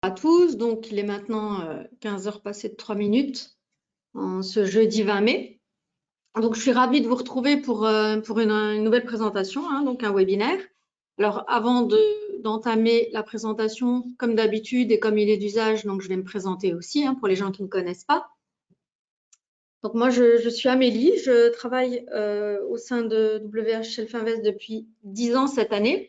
À tous, donc il est maintenant 15 h passées de 3 minutes en ce jeudi 20 mai. Donc je suis ravie de vous retrouver pour une nouvelle présentation, donc un webinaire. Alors avant d'entamer la présentation, comme d'habitude et comme il est d'usage, donc je vais me présenter aussi pour les gens qui ne me connaissent pas. Donc moi je suis Amélie, je travaille au sein de WH Shelf Invest depuis 10 ans cette année.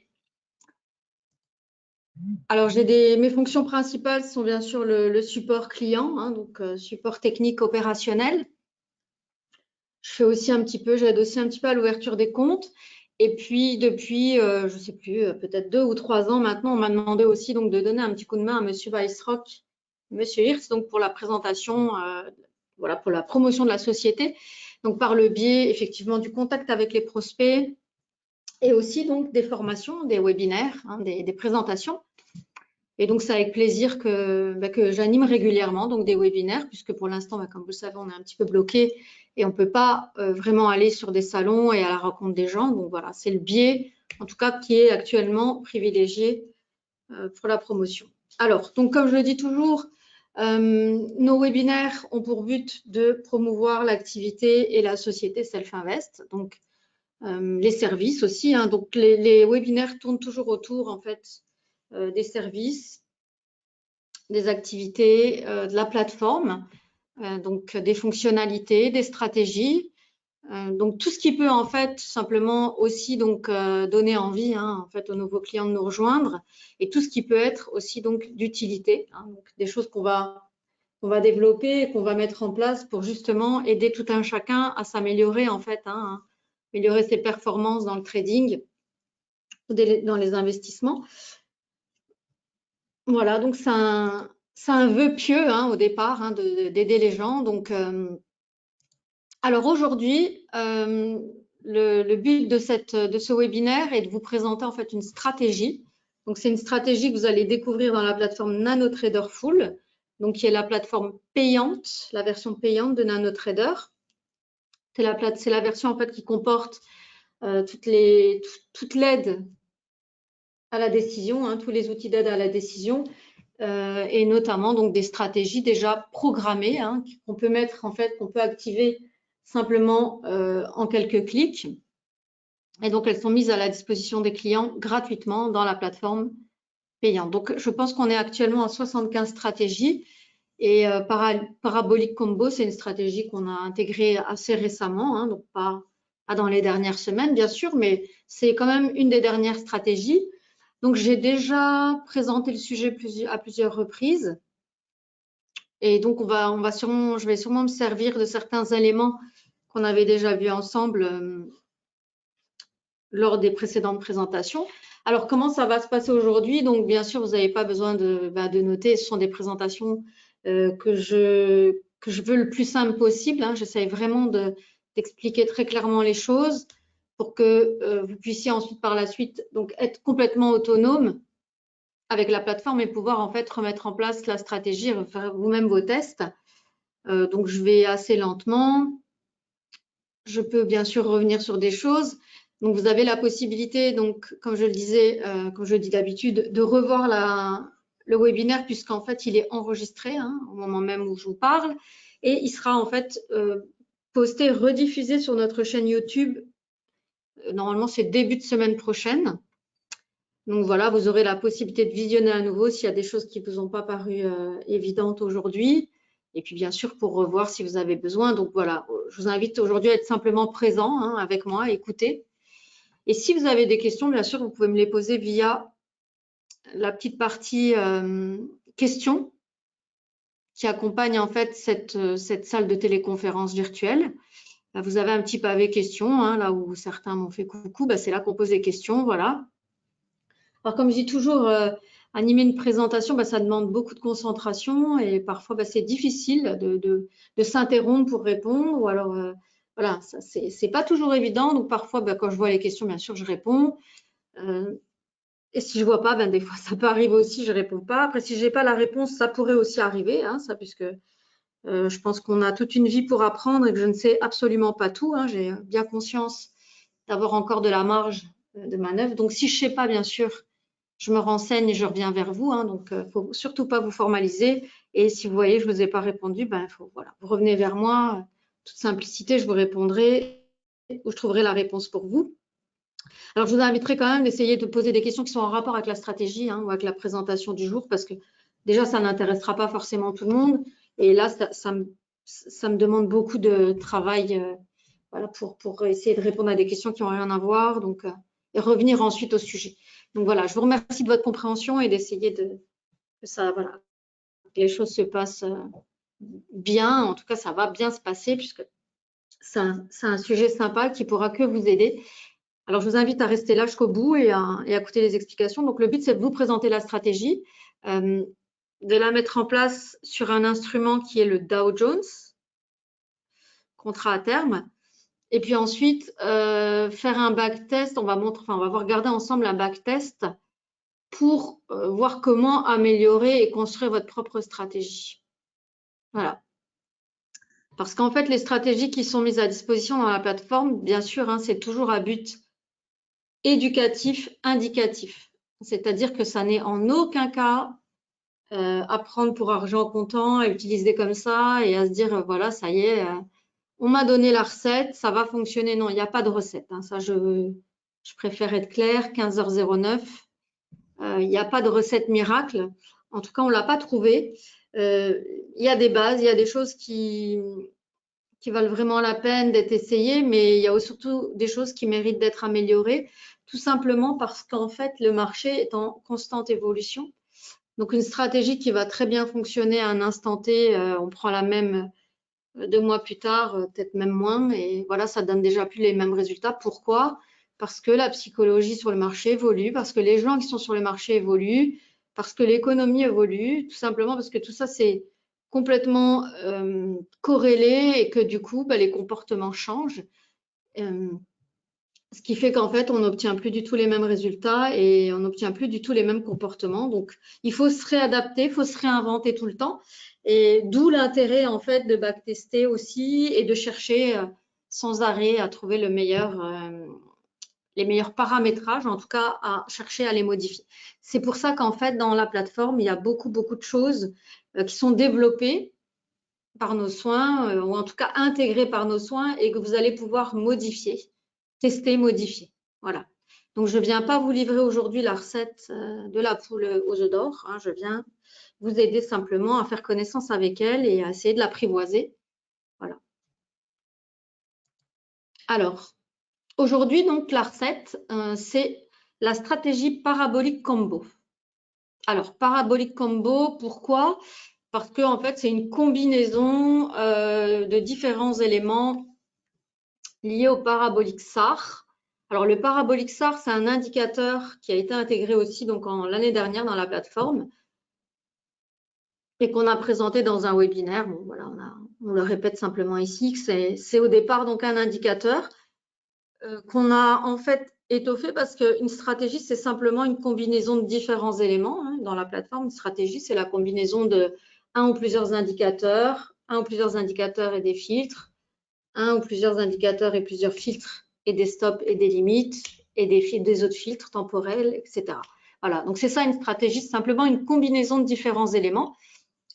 Alors, mes fonctions principales sont bien sûr le support client, donc support technique opérationnel. J'aide aussi un petit peu à l'ouverture des comptes. Et puis, depuis, je ne sais plus, peut-être 2 ou 3 ans maintenant, on m'a demandé aussi donc de donner un petit coup de main à Monsieur Weissrock, Monsieur Hirsch, donc pour la présentation, voilà, pour la promotion de la société. Donc, par le biais effectivement du contact avec les prospects et aussi donc des formations, des webinaires, des présentations. Et donc, c'est avec plaisir que j'anime régulièrement donc des webinaires, puisque pour l'instant, comme vous le savez, on est un petit peu bloqué et on ne peut pas vraiment aller sur des salons et à la rencontre des gens. Donc voilà, c'est le biais, en tout cas, qui est actuellement privilégié pour la promotion. Alors, donc comme je le dis toujours, nos webinaires ont pour but de promouvoir l'activité et la société Self Invest. Donc, les services aussi. Donc, les webinaires tournent toujours autour, en fait, des services, des activités, de la plateforme, donc des fonctionnalités, des stratégies, donc tout ce qui peut en fait simplement aussi donc donner envie en fait aux nouveaux clients de nous rejoindre, et tout ce qui peut être aussi donc d'utilité, donc des choses qu'on va développer et qu'on va mettre en place pour justement aider tout un chacun à s'améliorer en fait, améliorer ses performances dans le trading, dans les investissements. Voilà, donc c'est un vœu pieux au départ d'aider les gens. Donc, alors aujourd'hui, le but de ce webinaire est de vous présenter en fait une stratégie. Donc c'est une stratégie que vous allez découvrir dans la plateforme NanoTrader Full, donc qui est la plateforme payante, la version payante de NanoTrader. C'est la version en fait qui comporte toute l'aide à la décision, tous les outils d'aide à la décision. Et notamment donc des stratégies déjà programmées qu'on peut mettre en fait, qu'on peut activer simplement en quelques clics. Et donc elles sont mises à la disposition des clients gratuitement dans la plateforme payante. Donc je pense qu'on est actuellement à 75 stratégies, et Parabolic Combo, c'est une stratégie qu'on a intégrée assez récemment, donc pas dans les dernières semaines bien sûr, mais c'est quand même une des dernières stratégies. Donc, j'ai déjà présenté le sujet à plusieurs reprises. Et donc, je vais sûrement me servir de certains éléments qu'on avait déjà vus ensemble lors des précédentes présentations. Alors, comment ça va se passer aujourd'hui? Donc, bien sûr, vous n'avez pas besoin de noter. Ce sont des présentations que je veux le plus simple possible. J'essaie vraiment d'expliquer très clairement les choses pour que vous puissiez ensuite, par la suite, donc être complètement autonome avec la plateforme et pouvoir en fait remettre en place la stratégie, faire vous-même vos tests. Donc, je vais assez lentement. Je peux bien sûr revenir sur des choses. Donc, vous avez la possibilité, donc, comme je le disais, comme je le dis d'habitude, de revoir le webinaire, puisqu'en fait, il est enregistré au moment même où je vous parle. Et il sera en fait posté, rediffusé sur notre chaîne YouTube. Normalement, c'est début de semaine prochaine. Donc voilà, vous aurez la possibilité de visionner à nouveau s'il y a des choses qui ne vous ont pas paru évidentes aujourd'hui. Et puis bien sûr, pour revoir si vous avez besoin. Donc voilà, je vous invite aujourd'hui à être simplement présent avec moi, à écouter. Et si vous avez des questions, bien sûr, vous pouvez me les poser via la petite partie questions qui accompagne en fait cette salle de téléconférence virtuelle. Là, vous avez un petit pavé questions, là où certains m'ont fait coucou, c'est là qu'on pose des questions, voilà. Alors, comme je dis toujours, animer une présentation, ça demande beaucoup de concentration, et parfois, c'est difficile de s'interrompre pour répondre, ou alors, voilà, c'est pas toujours évident. Donc, parfois, quand je vois les questions, bien sûr, je réponds. Et si je vois pas, des fois, ça peut arriver aussi, je réponds pas. Après, si j'ai pas la réponse, ça pourrait aussi arriver, ça, puisque je pense qu'on a toute une vie pour apprendre et que je ne sais absolument pas tout. J'ai bien conscience d'avoir encore de la marge de manœuvre. Donc, si je sais pas, bien sûr, je me renseigne et je reviens vers vous. Hein, donc, il ne faut surtout pas vous formaliser. Et si vous voyez, je ne vous ai pas répondu, ben, voilà, vous revenez vers moi. Toute simplicité, je vous répondrai ou je trouverai la réponse pour vous. Alors, je vous inviterai quand même d'essayer de poser des questions qui sont en rapport avec la stratégie ou avec la présentation du jour, parce que déjà, ça n'intéressera pas forcément tout le monde. Et là, ça me demande beaucoup de travail voilà, pour essayer de répondre à des questions qui n'ont rien à voir, donc, et revenir ensuite au sujet. Donc voilà, je vous remercie de votre compréhension et d'essayer que les choses se passent bien. En tout cas, ça va bien se passer puisque c'est un sujet sympa qui pourra que vous aider. Alors, je vous invite à rester là jusqu'au bout et à écouter les explications. Donc, le but, c'est de vous présenter la stratégie, de la mettre en place sur un instrument qui est le Dow Jones, contrat à terme. Et puis ensuite, faire un backtest. On va regarder ensemble un backtest pour voir comment améliorer et construire votre propre stratégie. Voilà. Parce qu'en fait, les stratégies qui sont mises à disposition dans la plateforme, bien sûr, hein, c'est toujours à but éducatif, indicatif. C'est-à-dire que ça n'est en aucun cas à prendre pour argent comptant, à utiliser comme ça et à se dire, voilà, ça y est, on m'a donné la recette, ça va fonctionner. Non, il n'y a pas de recette. Hein. Ça, je préfère être claire, 15h09. Il n'y a pas de recette miracle. En tout cas, on ne l'a pas trouvé. Il y a des bases, il y a des choses qui valent vraiment la peine d'être essayées, mais il y a surtout des choses qui méritent d'être améliorées, tout simplement parce qu'en fait, le marché est en constante évolution. Donc, une stratégie qui va très bien fonctionner à un instant T, on prend la même 2 mois plus tard, peut-être même moins, et voilà, ça donne déjà plus les mêmes résultats. Pourquoi? Parce que la psychologie sur le marché évolue, parce que les gens qui sont sur le marché évoluent, parce que l'économie évolue, tout simplement parce que tout ça, c'est complètement corrélé et que du coup, les comportements changent. Ce qui fait qu'en fait, on n'obtient plus du tout les mêmes résultats et on n'obtient plus du tout les mêmes comportements. Donc, il faut se réadapter, il faut se réinventer tout le temps. Et d'où l'intérêt, en fait, de backtester aussi et de chercher sans arrêt à trouver les meilleurs paramétrages, en tout cas, à chercher à les modifier. C'est pour ça qu'en fait, dans la plateforme, il y a beaucoup, beaucoup de choses qui sont développées par nos soins ou en tout cas intégrées par nos soins et que vous allez pouvoir modifier. Tester, modifier. Voilà. Donc, je ne viens pas vous livrer aujourd'hui la recette de la poule aux œufs d'or. Hein, je viens vous aider simplement à faire connaissance avec elle et à essayer de l'apprivoiser. Voilà. Alors, aujourd'hui, donc, la recette, c'est la stratégie parabolique combo. Alors, parabolique combo, pourquoi? Parce que, en fait, c'est une combinaison de différents éléments liés au parabolique SAR. Alors, le parabolique SAR, c'est un indicateur qui a été intégré aussi donc l'année dernière dans la plateforme et qu'on a présenté dans un webinaire. Bon, voilà, on le répète simplement ici, que c'est au départ donc un indicateur qu'on a en fait étoffé parce qu'une stratégie, c'est simplement une combinaison de différents éléments. Hein, dans la plateforme, une stratégie, c'est la combinaison de un ou plusieurs indicateurs et des filtres, un ou plusieurs indicateurs et plusieurs filtres et des stops et des limites et des autres filtres temporels, etc. Voilà, donc c'est ça une stratégie, c'est simplement une combinaison de différents éléments.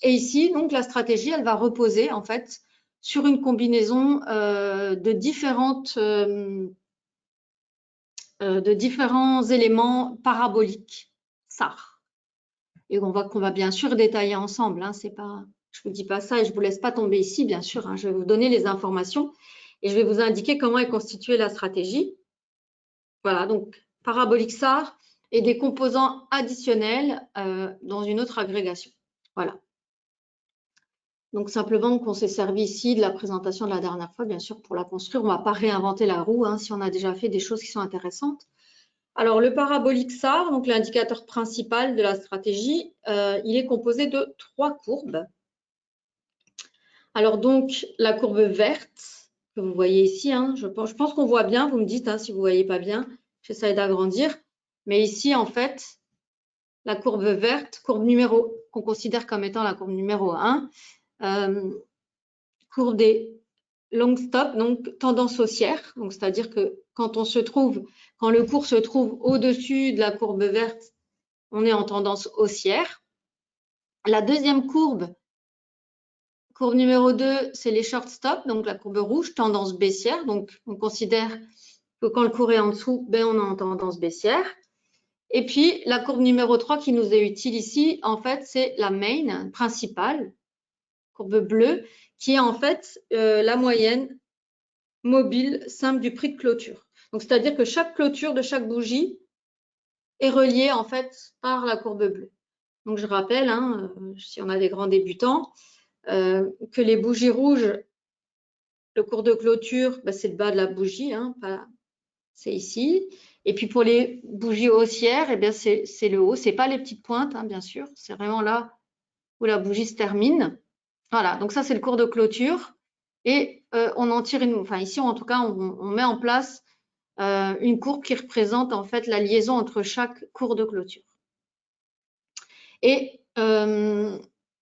Et ici, donc la stratégie, elle va reposer en fait sur une combinaison de différents éléments paraboliques SAR. Et qu'on va bien sûr détailler ensemble. Hein, c'est pas, je ne vous dis pas ça et je ne vous laisse pas tomber ici, bien sûr. Hein, je vais vous donner les informations et je vais vous indiquer comment est constituée la stratégie. Voilà, donc parabolique SAR et des composants additionnels dans une autre agrégation. Voilà. Donc simplement qu'on s'est servi ici de la présentation de la dernière fois, bien sûr, pour la construire. On ne va pas réinventer la roue hein, si on a déjà fait des choses qui sont intéressantes. Alors, le parabolique SAR, donc l'indicateur principal de la stratégie, il est composé de 3 courbes. Alors, donc, la courbe verte, que vous voyez ici, hein, je pense qu'on voit bien, vous me dites hein, si vous ne voyez pas bien, j'essaie d'agrandir. Mais ici, en fait, la courbe verte, courbe numéro, qu'on considère comme étant la courbe numéro 1, courbe des long stop, donc tendance haussière, donc c'est-à-dire que quand le cours se trouve au-dessus de la courbe verte, on est en tendance haussière. La deuxième courbe numéro 2, c'est les short stops, donc la courbe rouge, tendance baissière. Donc, on considère que quand le cours est en dessous, ben, on est en tendance baissière. Et puis, la courbe numéro 3 qui nous est utile ici, en fait, c'est la main principale, courbe bleue, qui est en fait la moyenne mobile simple du prix de clôture. Donc, c'est-à-dire que chaque clôture de chaque bougie est reliée en fait par la courbe bleue. Donc, je rappelle, hein, si on a des grands débutants, que les bougies rouges, le cours de clôture, ben, c'est le bas de la bougie, hein, c'est ici. Et puis pour les bougies haussières, eh bien c'est le haut. C'est pas les petites pointes, hein, bien sûr. C'est vraiment là où la bougie se termine. Voilà. Donc ça c'est le cours de clôture. Et on en tire enfin ici en tout cas on met en place une courbe qui représente en fait la liaison entre chaque cours de clôture. Et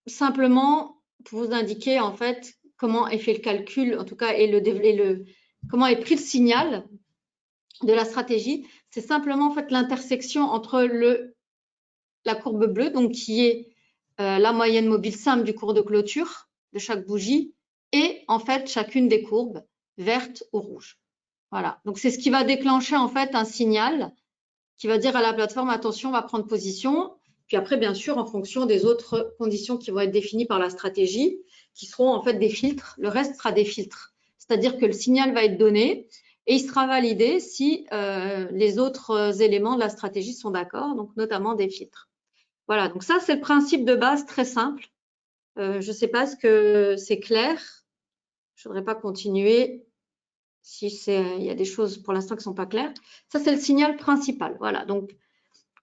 simplement pour vous indiquer en fait comment est fait le calcul, en tout cas comment est pris le signal de la stratégie, c'est simplement en fait l'intersection entre la courbe bleue, donc qui est la moyenne mobile simple du cours de clôture de chaque bougie, et en fait chacune des courbes, verte ou rouge. Voilà, donc c'est ce qui va déclencher en fait un signal qui va dire à la plateforme attention, on va prendre position. Puis après, bien sûr, en fonction des autres conditions qui vont être définies par la stratégie, qui seront en fait des filtres, le reste sera des filtres. C'est-à-dire que le signal va être donné et il sera validé si les autres éléments de la stratégie sont d'accord, donc notamment des filtres. Voilà, donc ça, c'est le principe de base très simple. Je ne sais pas, est-ce que c'est clair? Je ne voudrais pas continuer si il y a des choses pour l'instant qui ne sont pas claires. Ça, c'est le signal principal. Voilà, donc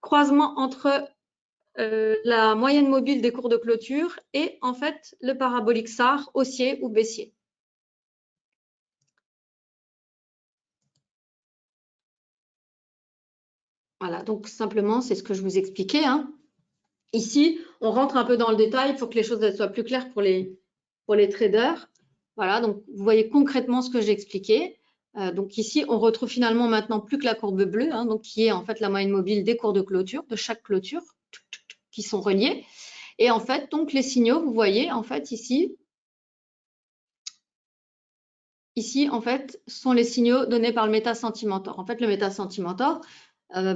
croisement entre la moyenne mobile des cours de clôture et en fait le parabolique SAR haussier ou baissier. Voilà, donc simplement, c'est ce que je vous expliquais. Hein. Ici, on rentre un peu dans le détail pour que les choses soient plus claires pour les traders. Voilà, donc vous voyez concrètement ce que j'ai expliqué. Donc ici, on retrouve finalement maintenant plus que la courbe bleue, hein, donc qui est en fait la moyenne mobile des cours de clôture, de chaque clôture, qui sont reliés. Et en fait, donc les signaux, vous voyez, en fait, ici, en fait, sont les signaux donnés par le Meta-Sentimentor. En fait, le Meta-Sentimentor,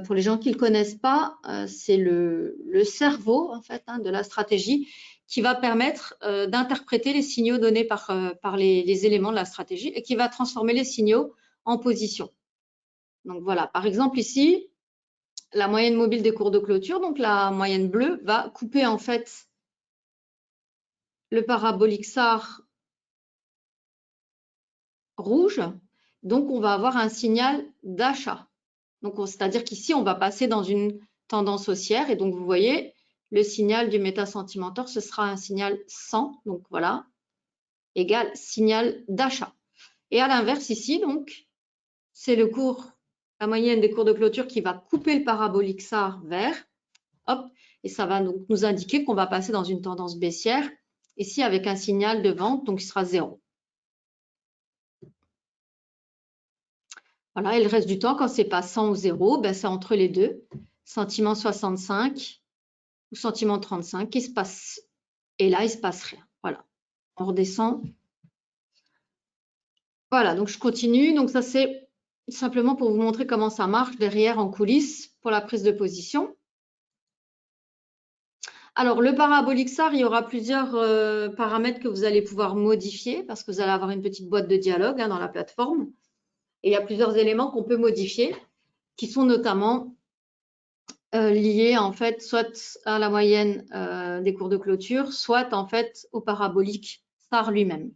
pour les gens qui ne le connaissent pas, c'est le cerveau en fait, hein, de la stratégie qui va permettre d'interpréter les signaux donnés par les éléments de la stratégie et qui va transformer les signaux en position. Donc voilà, par exemple ici, la moyenne mobile des cours de clôture, donc la moyenne bleue, va couper en fait le parabolique SAR rouge. Donc on va avoir un signal d'achat. Donc, c'est-à-dire qu'ici, on va passer dans une tendance haussière. Et donc, vous voyez, le signal du Meta-Sentimentor, ce sera un signal 100. Donc, voilà, égal signal d'achat. Et à l'inverse, ici, donc, c'est le cours, la moyenne des cours de clôture qui va couper le parabolique SAR vert. Hop, et ça va donc nous indiquer qu'on va passer dans une tendance baissière. Ici, avec un signal de vente, donc il sera 0. Voilà, et le reste du temps, quand c'est pas 100 ou 0, ben, c'est entre les deux. Sentiment 65 ou sentiment 35 qui se passe. Et là, il ne se passe rien. Voilà. On redescend. Voilà, donc je continue. Donc ça, c'est simplement pour vous montrer comment ça marche derrière en coulisses pour la prise de position. Alors, le parabolique SAR, il y aura plusieurs paramètres que vous allez pouvoir modifier parce que vous allez avoir une petite boîte de dialogue hein, dans la plateforme. Et il y a plusieurs éléments qu'on peut modifier qui sont notamment liés en fait soit à la moyenne des cours de clôture, soit en fait au parabolique SAR lui-même.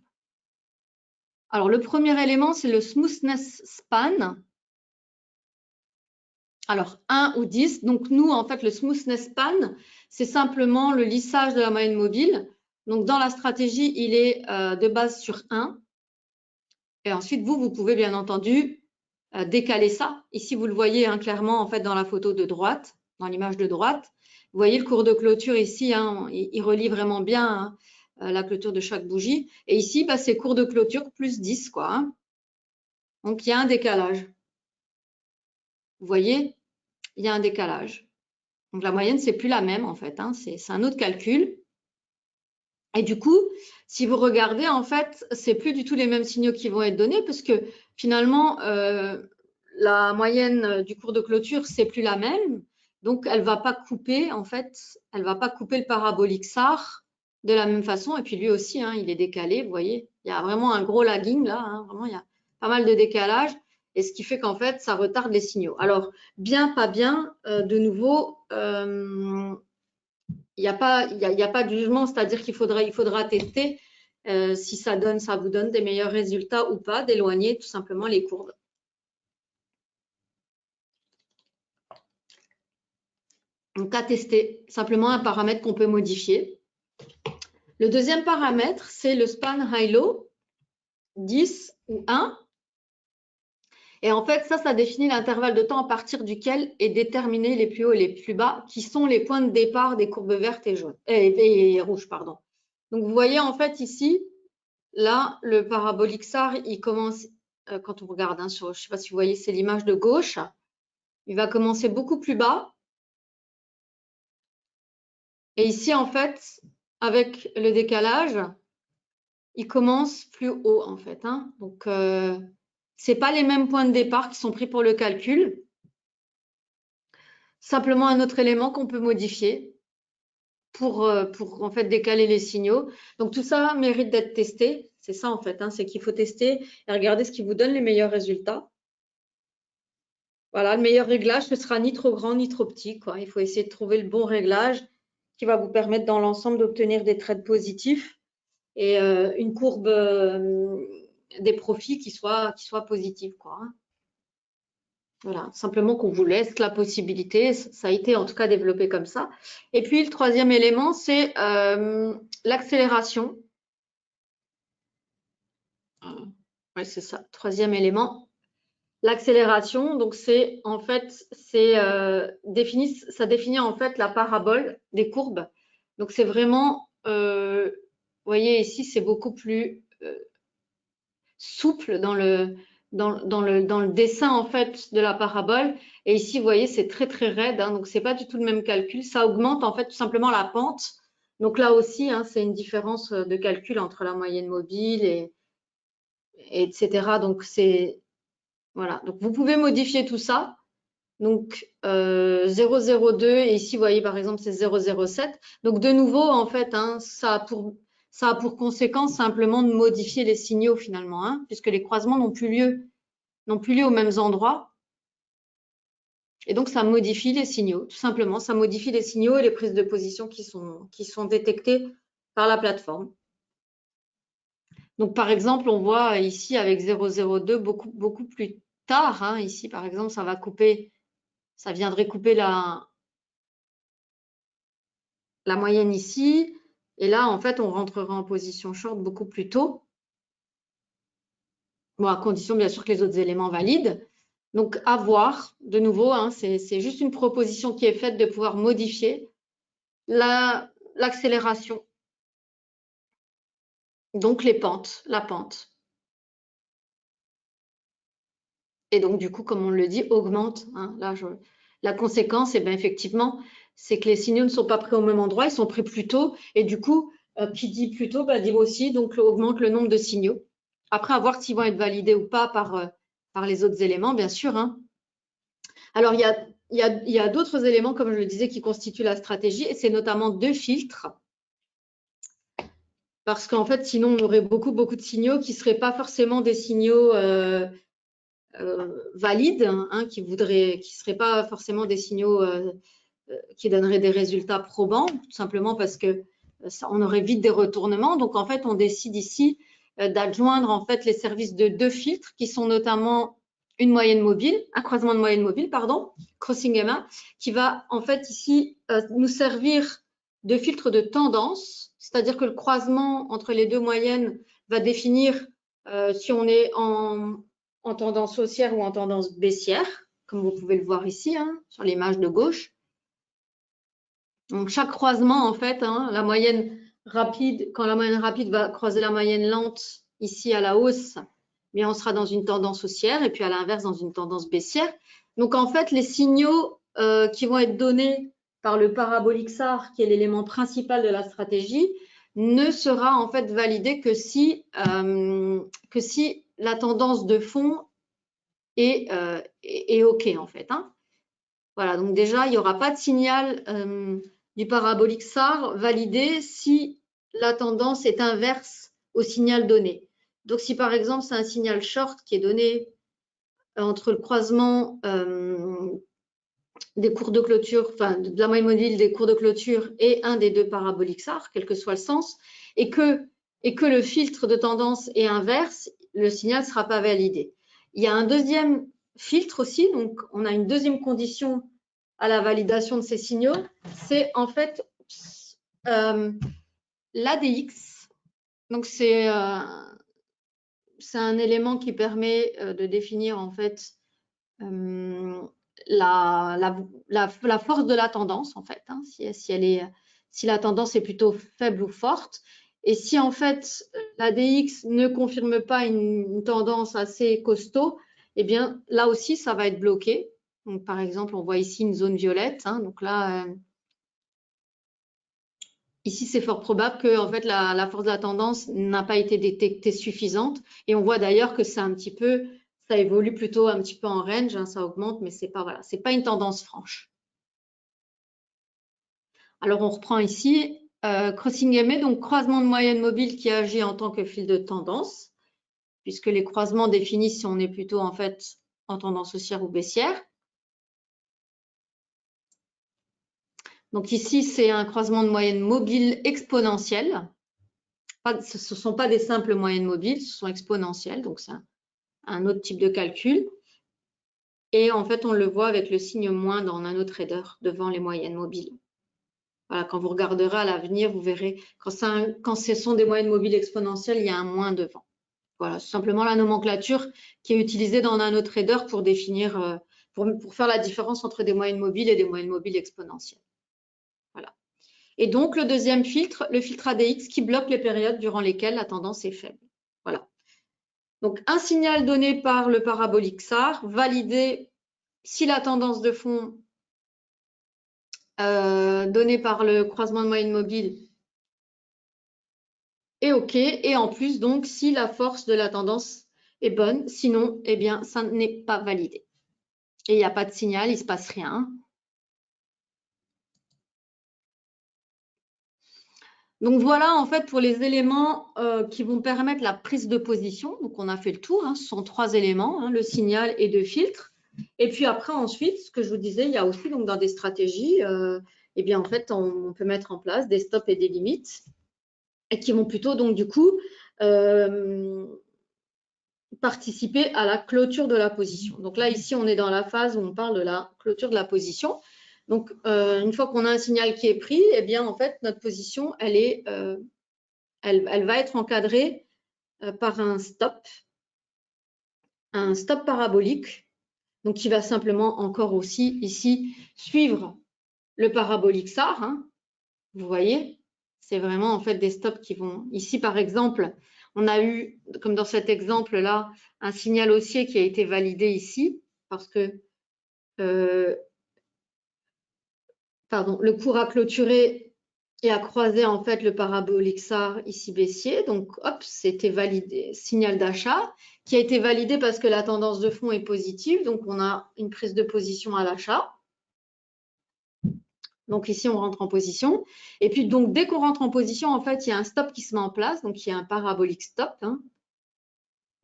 Alors, le premier élément, c'est le smoothness span. Alors, 1 ou 10. Donc, nous, en fait, le smoothness span, c'est simplement le lissage de la moyenne mobile. Donc, dans la stratégie, il est de base sur 1. Et ensuite, vous pouvez bien entendu décaler ça. Ici, vous le voyez hein, clairement, en fait, dans la photo de droite, dans l'image de droite. Vous voyez le cours de clôture ici, hein, il relie vraiment bien hein, la clôture de chaque bougie. Et ici, bah, c'est cours de clôture plus 10, quoi. Hein. Donc, il y a un décalage. Vous voyez, il y a un décalage. Donc la moyenne, c'est plus la même en fait, hein, c'est un autre calcul. Et du coup, si vous regardez, en fait, c'est plus du tout les mêmes signaux qui vont être donnés parce que finalement, la moyenne du cours de clôture, c'est plus la même. Donc, elle va pas couper, en fait, elle va pas couper le parabolique SAR de la même façon. Et puis lui aussi, hein, il est décalé, vous voyez. Il y a vraiment un gros lagging là, hein, vraiment, il y a pas mal de décalage. Et ce qui fait qu'en fait, ça retarde les signaux. Alors, bien, pas bien, de nouveau, il n'y a pas de jugement, c'est-à-dire il faudra tester si ça vous donne des meilleurs résultats ou pas, d'éloigner tout simplement les courbes. Donc à tester, simplement un paramètre qu'on peut modifier. Le deuxième paramètre, c'est le span high-low, 10 ou 1. Et en fait, ça définit l'intervalle de temps à partir duquel est déterminé les plus hauts et les plus bas, qui sont les points de départ des courbes vertes et jaunes et rouges, pardon. Donc vous voyez en fait ici, là, le parabolique SAR, il commence, quand on regarde, hein, je ne sais pas si vous voyez, c'est l'image de gauche, il va commencer beaucoup plus bas. Et ici, en fait, avec le décalage, il commence plus haut, en fait, hein. Donc, ce n'est pas les mêmes points de départ qui sont pris pour le calcul. Simplement un autre élément qu'on peut modifier pour en fait décaler les signaux. Donc tout ça mérite d'être testé. C'est ça en fait, hein, c'est qu'il faut tester et regarder ce qui vous donne les meilleurs résultats. Voilà, le meilleur réglage, ce sera ni trop grand ni trop petit, quoi. Il faut essayer de trouver le bon réglage qui va vous permettre dans l'ensemble d'obtenir des trades positifs et une courbe des profits qui soit positive, quoi, hein. Voilà, simplement qu'on vous laisse la possibilité, ça a été en tout cas développé comme ça. Et puis le troisième élément, c'est l'accélération. Oui, c'est ça, troisième élément. L'accélération, donc c'est en fait, ça définit en fait la parabole des courbes. Donc c'est vraiment, vous voyez ici, c'est beaucoup plus souple dans le dessin en fait de la parabole. Et ici, vous voyez, c'est très très raide, hein, donc c'est pas du tout le même calcul. Ça augmente en fait tout simplement la pente. Donc là aussi, hein, c'est une différence de calcul entre la moyenne mobile et etc. Donc c'est voilà. Donc vous pouvez modifier tout ça. Donc 0,02 et ici, vous voyez par exemple, c'est 0,07. Donc de nouveau, en fait, hein, ça a pour conséquence simplement de modifier les signaux finalement, hein, puisque les croisements n'ont plus lieu aux mêmes endroits. Et donc, ça modifie les signaux, tout simplement. Ça modifie les signaux et les prises de position qui sont détectées par la plateforme. Donc, par exemple, on voit ici avec 0,02 beaucoup plus tard, hein, ici, par exemple, ça viendrait couper la moyenne ici. Et là, en fait, on rentrerait en position short beaucoup plus tôt. Bon, à condition, bien sûr, que les autres éléments valident. Donc, à voir, de nouveau, hein, c'est juste une proposition qui est faite de pouvoir modifier l'accélération, donc la pente. Et donc, du coup, comme on le dit, augmente, hein. Là, la conséquence, bien, effectivement, c'est que les signaux ne sont pas pris au même endroit, ils sont pris plus tôt. Et du coup, qui dit plus tôt, dit aussi, donc augmente le nombre de signaux. Après, à voir s'ils vont être validés ou pas par les autres éléments, bien sûr, hein. Alors, il y a d'autres éléments, comme je le disais, qui constituent la stratégie, et c'est notamment 2 filtres. Parce qu'en fait, sinon, on aurait beaucoup de signaux qui ne seraient pas forcément des signaux valides, hein, qui ne seraient pas forcément des signaux qui donneraient des résultats probants, tout simplement parce que on aurait vite des retournements. Donc, en fait, on décide ici d'adjoindre en fait les services de 2 filtres qui sont notamment un croisement de moyenne mobile, pardon, crossing MA, qui va en fait ici nous servir de filtre de tendance, c'est-à-dire que le croisement entre les deux moyennes va définir si on est en tendance haussière ou en tendance baissière, comme vous pouvez le voir ici, hein, sur l'image de gauche. Donc chaque croisement, en fait, hein, quand la moyenne rapide va croiser la moyenne lente ici à la hausse, bien on sera dans une tendance haussière et puis à l'inverse dans une tendance baissière. Donc en fait, les signaux qui vont être donnés par le parabolique SAR, qui est l'élément principal de la stratégie, ne sera en fait validé que si la tendance de fond est OK en fait. Hein. Voilà, donc déjà, il n'y aura pas de signal du parabolique SAR validé si la tendance est inverse au signal donné. Donc, si par exemple, c'est un signal short qui est donné entre le croisement des cours de clôture, enfin de la moyenne mobile des cours de clôture et un des deux paraboliques SAR, quel que soit le sens, et que le filtre de tendance est inverse, le signal ne sera pas validé. Il y a un deuxième filtre aussi, donc on a une deuxième condition à la validation de ces signaux, c'est en fait l'ADX. Donc c'est un élément qui permet de définir en fait la force de la tendance en fait, hein, si la tendance est plutôt faible ou forte. Et si en fait l'ADX ne confirme pas une tendance assez costaud, eh bien là aussi ça va être bloqué. Donc par exemple, on voit ici une zone violette. Hein, donc là, ici c'est fort probable que en fait la force de la tendance n'a pas été détectée suffisante. Et on voit d'ailleurs que c'est un petit peu ça évolue plutôt un petit peu en range, hein, ça augmente, mais c'est pas, voilà, c'est pas une tendance franche. Alors, on reprend ici, crossing MA, donc croisement de moyenne mobile qui agit en tant que fil de tendance, puisque les croisements définissent si on est plutôt en fait en tendance haussière ou baissière. Donc ici, c'est un croisement de moyenne mobile exponentielle. Ce ne sont pas des simples moyennes mobiles, ce sont exponentielles, donc c'est un autre type de calcul. Et en fait, on le voit avec le signe moins dans NanoTrader devant les moyennes mobiles. Voilà, quand vous regarderez à l'avenir, vous verrez, quand ce sont des moyennes mobiles exponentielles, il y a un moins devant. Voilà, c'est simplement la nomenclature qui est utilisée dans NanoTrader pour définir, pour faire la différence entre des moyennes mobiles et des moyennes mobiles exponentielles. Voilà. Et donc, le deuxième filtre, le filtre ADX, qui bloque les périodes durant lesquelles la tendance est faible. Voilà. Donc, un signal donné par le parabolique SAR, validé si la tendance de fond donnée par le croisement de moyenne mobile est OK. Et en plus, donc, si la force de la tendance est bonne, sinon, eh bien, ça n'est pas validé. Et il n'y a pas de signal, il ne se passe rien. Donc voilà, en fait, pour les éléments qui vont permettre la prise de position. Donc, on a fait le tour. Hein, ce sont 3 éléments, hein, le signal et 2 filtres. Et puis après, ensuite, ce que je vous disais, il y a aussi donc, dans des stratégies, eh bien, en fait, on peut mettre en place des stops et des limites et qui vont plutôt, donc, du coup, participer à la clôture de la position. Donc là, ici, on est dans la phase où on parle de la clôture de la position. Donc, une fois qu'on a un signal qui est pris, eh bien, en fait, notre position, elle va être encadrée par un stop parabolique, donc qui va simplement encore aussi ici suivre le parabolique SAR. Hein. Vous voyez, c'est vraiment en fait des stops qui vont ici, par exemple, on a eu, comme dans cet exemple-là, un signal haussier qui a été validé ici parce que le cours a clôturé et a croisé en fait le parabolique SAR ici baissier. Donc, hop, c'était validé, signal d'achat qui a été validé parce que la tendance de fond est positive. Donc, on a une prise de position à l'achat. Donc ici, on rentre en position. Et puis, donc, dès qu'on rentre en position, en fait, il y a un stop qui se met en place. Donc, il y a un parabolique stop. Hein.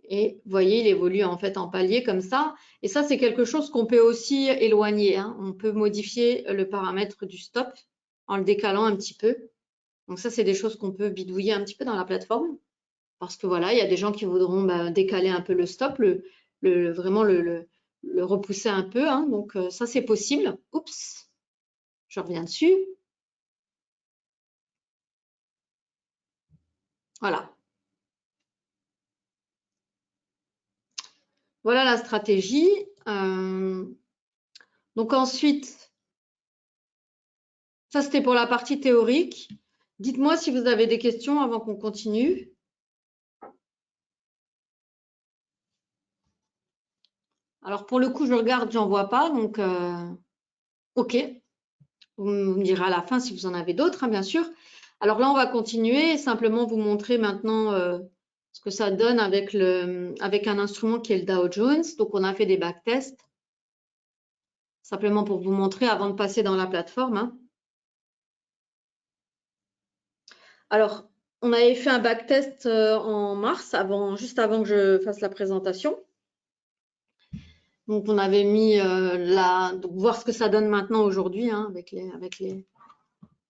Et vous voyez, il évolue en fait en palier comme ça. Et ça, c'est quelque chose qu'on peut aussi éloigner. Hein. On peut modifier le paramètre du stop en le décalant un petit peu. Donc ça, c'est des choses qu'on peut bidouiller un petit peu dans la plateforme. Parce que voilà, il y a des gens qui voudront décaler un peu le stop, vraiment le repousser un peu. Hein. Donc ça, c'est possible. Oups. Je reviens dessus. Voilà. Voilà la stratégie. Donc ensuite, ça c'était pour la partie théorique. Dites-moi si vous avez des questions avant qu'on continue. Alors pour le coup, je regarde, j'en vois pas. Donc, OK. Vous me direz à la fin si vous en avez d'autres, hein, bien sûr. Alors là, on va continuer et simplement vous montrer maintenant ce que ça donne avec un instrument qui est le Dow Jones. Donc, on a fait des backtests, simplement pour vous montrer avant de passer dans la plateforme, hein. Alors, on avait fait un backtest en mars, juste avant que je fasse la présentation. Donc, on avait mis donc voir ce que ça donne maintenant aujourd'hui, hein, avec les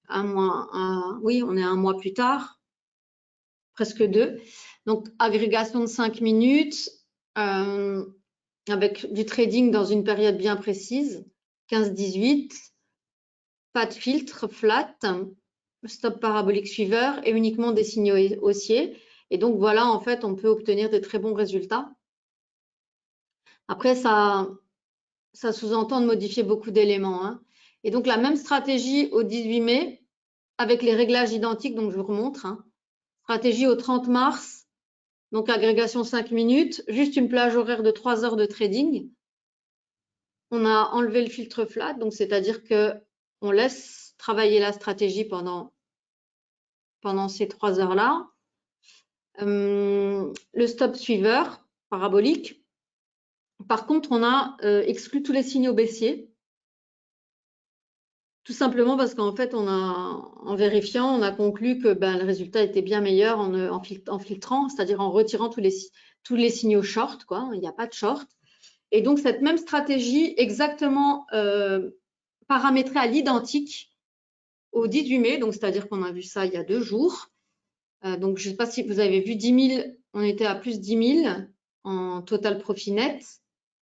un mois. Oui, on est un mois plus tard, presque 2. Donc, agrégation de 5 minutes avec du trading dans une période bien précise, 15-18, pas de filtre, flat, stop parabolique suiveur et uniquement des signaux haussiers. Et donc, voilà, en fait, on peut obtenir des très bons résultats. Après, ça sous-entend de modifier beaucoup d'éléments, hein. Et donc, la même stratégie au 18 mai, avec les réglages identiques, donc je vous remontre, hein. Stratégie au 30 mars, donc agrégation 5 minutes, juste une plage horaire de 3 heures de trading. On a enlevé le filtre flat, donc c'est-à-dire qu'on laisse travailler la stratégie pendant ces 3 heures-là. Le stop suiveur parabolique. Par contre, on a exclu tous les signaux baissiers. Tout simplement parce qu'en fait, en vérifiant, on a conclu que le résultat était bien meilleur en filtrant, c'est-à-dire en retirant tous les signaux short, quoi. Il n'y a pas de short. Et donc, cette même stratégie exactement paramétrée à l'identique au 18 mai, donc c'est-à-dire qu'on a vu ça il y a 2 jours. Donc, je ne sais pas si vous avez vu 10 000, on était à plus 10 000 en total profit net.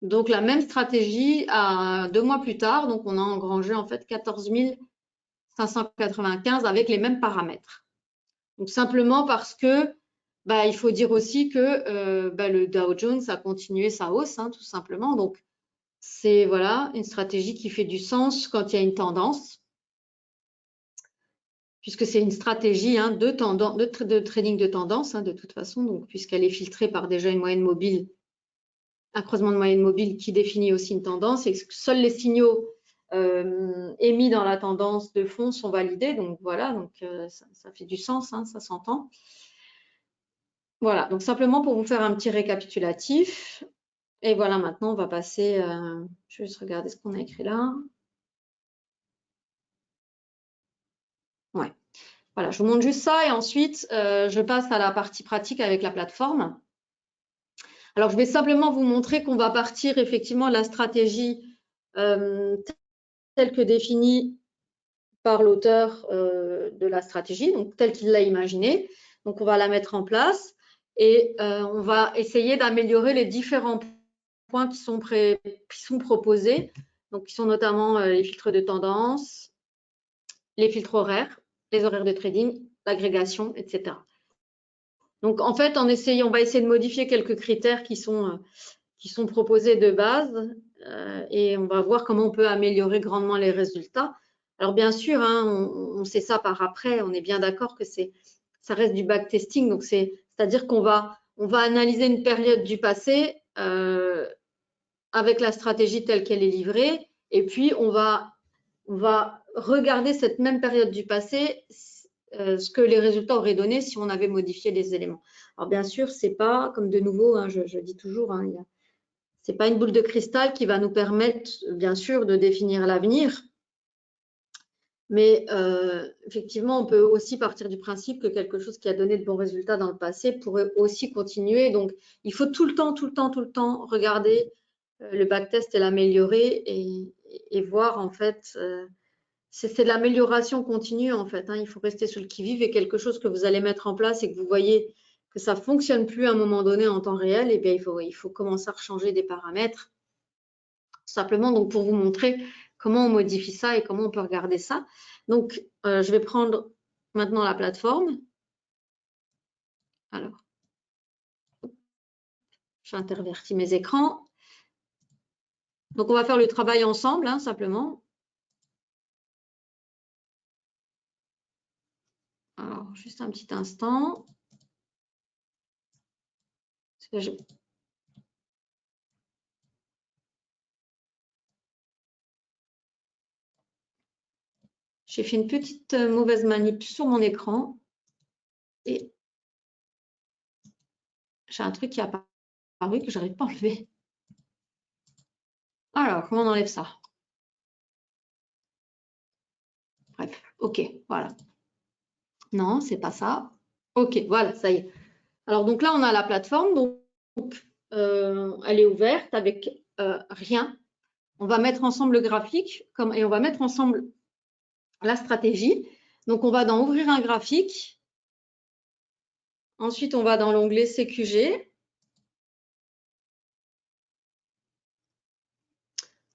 Donc, la même stratégie à 2 mois plus tard, donc on a engrangé en fait 14 595 avec les mêmes paramètres. Donc, simplement parce que il faut dire aussi que le Dow Jones a continué sa hausse, hein, tout simplement. Donc, c'est voilà, une stratégie qui fait du sens quand il y a une tendance, puisque c'est une stratégie, hein, de trading de tendance, hein, de toute façon, donc puisqu'elle est filtrée par déjà une moyenne mobile, un creusement de moyenne mobile qui définit aussi une tendance, et que seuls les signaux émis dans la tendance de fond sont validés. Donc voilà, donc ça fait du sens, hein, ça s'entend. Voilà, donc simplement pour vous faire un petit récapitulatif. Et voilà, maintenant on va passer, je vais juste regarder ce qu'on a écrit là. Ouais. Voilà, je vous montre juste ça et ensuite je passe à la partie pratique avec la plateforme. Alors, je vais simplement vous montrer qu'on va partir effectivement de la stratégie telle que définie par l'auteur de la stratégie, donc telle qu'il l'a imaginée. Donc, on va la mettre en place et on va essayer d'améliorer les différents points qui sont proposés, donc qui sont notamment les filtres de tendance, les filtres horaires, les horaires de trading, l'agrégation, etc. Donc, en fait, on va essayer de modifier quelques critères qui sont proposés de base et on va voir comment on peut améliorer grandement les résultats. Alors, bien sûr, hein, on sait ça par après, on est bien d'accord que ça reste du backtesting. Donc, c'est-à-dire qu'on va analyser une période du passé avec la stratégie telle qu'elle est livrée et puis on va regarder cette même période du passé, ce que les résultats auraient donné si on avait modifié les éléments. Alors bien sûr, c'est pas comme de nouveau, hein, je dis toujours, hein, c'est pas une boule de cristal qui va nous permettre, bien sûr, de définir l'avenir. Mais effectivement, on peut aussi partir du principe que quelque chose qui a donné de bons résultats dans le passé pourrait aussi continuer. Donc, il faut tout le temps regarder le backtest et l'améliorer et voir en fait. C'est de l'amélioration continue en fait, hein. Il faut rester sur le qui-vive et quelque chose que vous allez mettre en place et que vous voyez que ça ne fonctionne plus à un moment donné en temps réel, et bien il faut commencer à changer des paramètres. Simplement donc pour vous montrer comment on modifie ça et comment on peut regarder ça. Donc je vais prendre maintenant la plateforme. Alors, j'intervertis mes écrans. Donc on va faire le travail ensemble, hein, simplement. Alors, juste un petit instant. J'ai fait une petite mauvaise manip sur mon écran et j'ai un truc qui a apparu que je n'arrive pas à enlever. Alors, comment on enlève ça? Bref, ok, voilà. Non, c'est pas ça. Ok, voilà, ça y est. Alors, donc là, on a la plateforme. Donc, elle est ouverte avec rien. On va mettre ensemble le graphique et on va mettre ensemble la stratégie. Donc, on va dans Ouvrir un graphique. Ensuite, on va dans l'onglet CQG.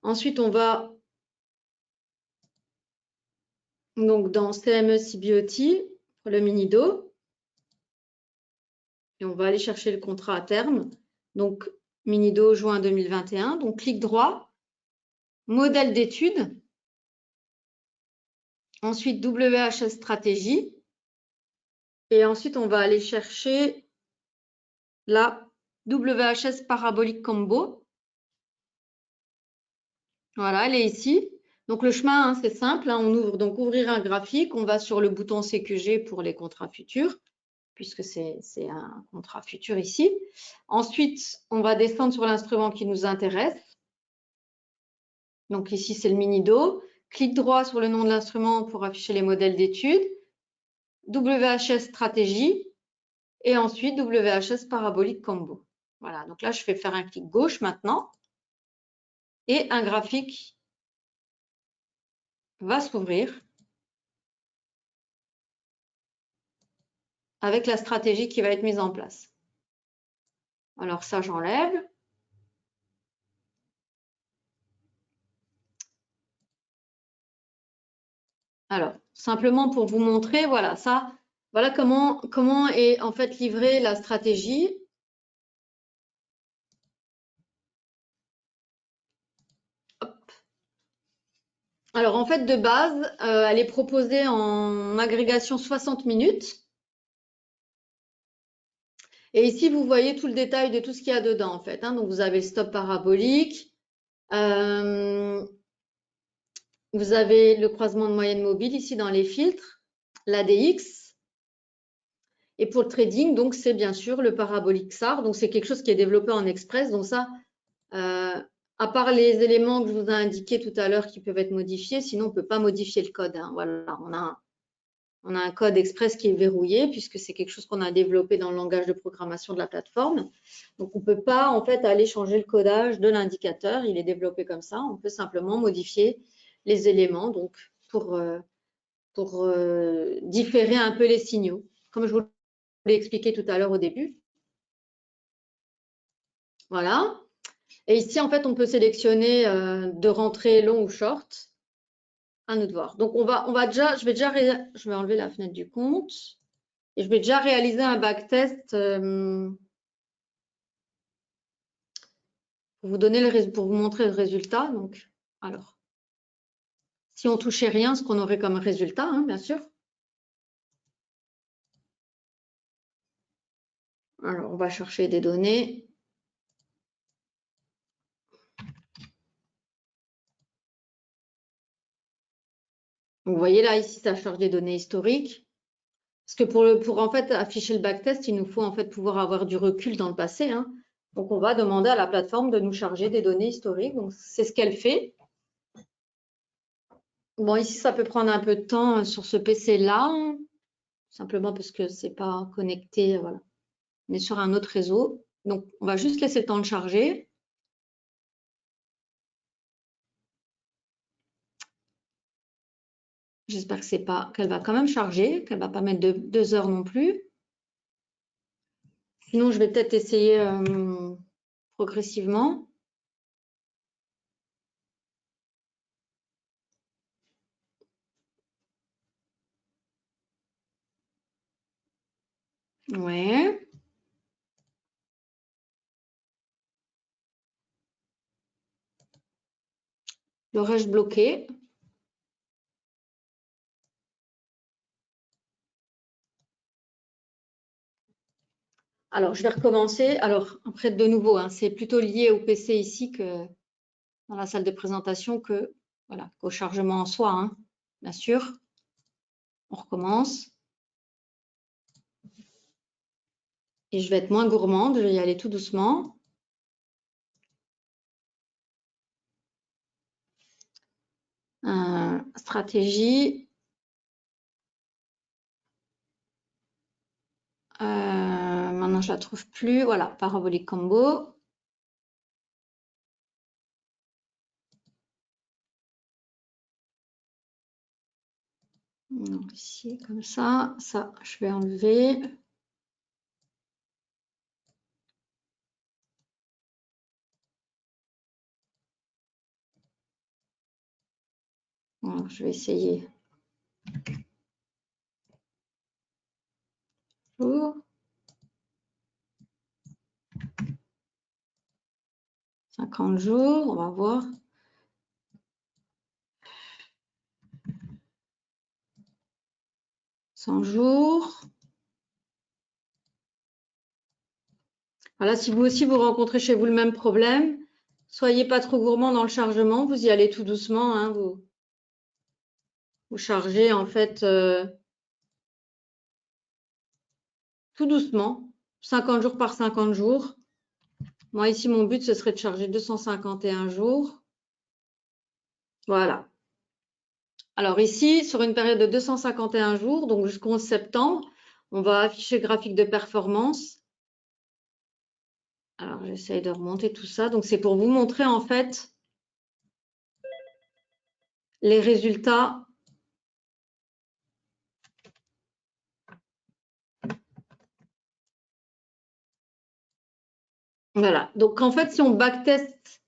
Ensuite, on va donc dans CME CBOT pour le mini-do. Et on va aller chercher le contrat à terme. Donc, mini-do juin 2021. Donc, clic droit, modèle d'étude. Ensuite, WHS stratégie. Et ensuite, on va aller chercher la WHS parabolique combo. Voilà, elle est ici. Donc, le chemin, c'est simple. On ouvre donc ouvrir un graphique. On va sur le bouton CQG pour les contrats futurs, puisque c'est un contrat futur ici. Ensuite, on va descendre sur l'instrument qui nous intéresse. Donc, ici, c'est le mini-do. Clic droit sur le nom de l'instrument pour afficher les modèles d'études. WHS stratégie. Et ensuite, WHS parabolique combo. Voilà, donc là, je vais faire un clic gauche maintenant. Et un graphique va s'ouvrir avec la stratégie qui va être mise en place. Alors ça, j'enlève. Alors, simplement pour vous montrer, voilà ça, voilà comment est en fait livrée la stratégie. Hop. Alors en fait, de base, elle est proposée en agrégation 60 minutes. Et ici, vous voyez tout le détail de tout ce qu'il y a dedans, en fait. Donc, vous avez le stop parabolique. Vous avez le croisement de moyenne mobile ici dans les filtres, l'ADX. Et pour le trading, donc c'est bien sûr le parabolique SAR. Donc, c'est quelque chose qui est développé en express. Donc, ça, à part les éléments que je vous ai indiqués tout à l'heure qui peuvent être modifiés, sinon, on ne peut pas modifier le code. Voilà, on a un code express qui est verrouillé puisque c'est quelque chose qu'on a développé dans le langage de programmation de la plateforme. Donc, on ne peut pas en fait aller changer le codage de l'indicateur. Il est développé comme ça. On peut simplement modifier les éléments donc pour différer un peu les signaux, comme je vous l'ai expliqué tout à l'heure au début. Voilà. Et ici, en fait, on peut sélectionner de rentrer long ou short. À nous de voir. Donc, je vais enlever la fenêtre du compte et je vais déjà réaliser un backtest pour vous montrer le résultat. Donc, alors, si on touchait rien, ce qu'on aurait comme résultat, bien sûr. Alors, on va chercher des données. Donc, vous voyez là, ici, ça charge des données historiques. Parce que pour en fait afficher le backtest, il nous faut en fait pouvoir avoir du recul dans le passé. Donc, on va demander à la plateforme de nous charger des données historiques. Donc, c'est ce qu'elle fait. Bon, ici, ça peut prendre un peu de temps sur ce PC-là, simplement parce que c'est pas connecté. Voilà. On est sur un autre réseau. Donc, on va juste laisser le temps de charger. J'espère qu'elle va quand même charger, qu'elle va pas mettre 2 heures non plus. Sinon, je vais peut-être essayer progressivement. Ouais. L'aurais-je bloqué? Alors, je vais recommencer. Alors, après, de nouveau, c'est plutôt lié au PC ici que dans la salle de présentation que voilà, qu'au chargement en soi, bien sûr. On recommence. Et je vais être moins gourmande, je vais y aller tout doucement. Stratégie. Maintenant, je la trouve plus. Voilà, parabolique combo. Donc, ici, comme ça, je vais enlever. Alors, je vais essayer. 50 jours, on va voir. « 100 jours. Voilà, si vous aussi vous rencontrez chez vous le même problème, soyez pas trop gourmand dans le chargement, vous y allez tout doucement, hein, vous chargez en fait tout doucement, 50 jours par 50 jours. Moi ici, mon but, ce serait de charger 251 jours. Voilà. Alors ici, sur une période de 251 jours, donc jusqu'au 11 septembre, on va afficher graphique de performance. Alors, j'essaye de remonter tout ça. Donc, c'est pour vous montrer en fait les résultats. Voilà. Donc, en fait, si on backteste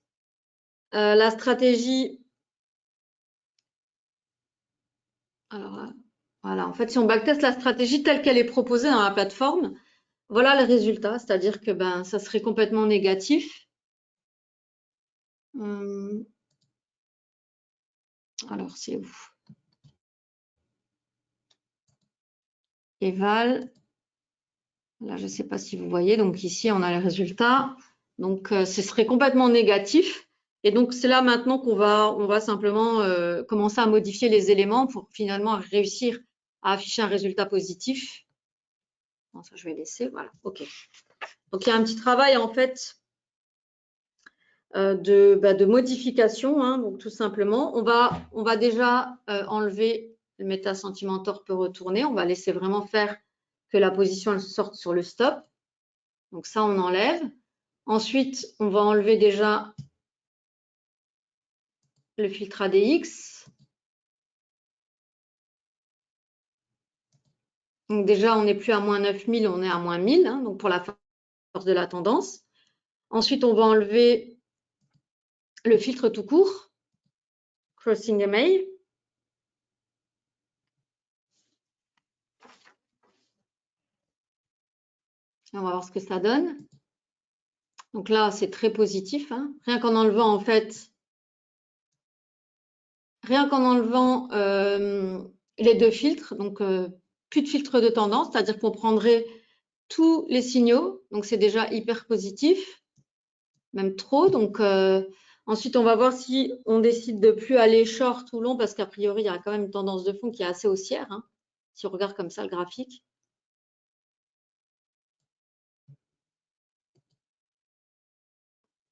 la stratégie, alors voilà, en fait, si on backteste la stratégie telle qu'elle est proposée dans la plateforme, voilà le résultat, c'est-à-dire que ben, ça serait complètement négatif. Alors, c'est où? Eval. Là, je ne sais pas si vous voyez. Donc, ici, on a les résultats. Donc, ce serait complètement négatif. Et donc, c'est là maintenant qu'on va simplement commencer à modifier les éléments pour finalement réussir à afficher un résultat positif. Bon, ça, je vais laisser. Voilà. OK. Donc, il y a un petit travail, en fait, de modification. Hein, donc, tout simplement, on va déjà enlever le méta-sentimentor peut retourner. On va laisser vraiment faire que la position elle sorte sur le stop. Donc, ça, on enlève. Ensuite, on va enlever déjà le filtre ADX. Donc, déjà, on n'est plus à moins 9000, on est à moins 1000, hein, donc pour la force de la tendance. Ensuite, on va enlever le filtre tout court, Crossing MA. Et on va voir ce que ça donne. Donc là, c'est très positif. Hein. Rien qu'en enlevant, en fait, les deux filtres, donc plus de filtre de tendance, c'est-à-dire qu'on prendrait tous les signaux. Donc, c'est déjà hyper positif, même trop. Donc, ensuite, on va voir si on décide de plus aller short ou long, parce qu'a priori, il y a quand même une tendance de fond qui est assez haussière, hein, si on regarde comme ça le graphique.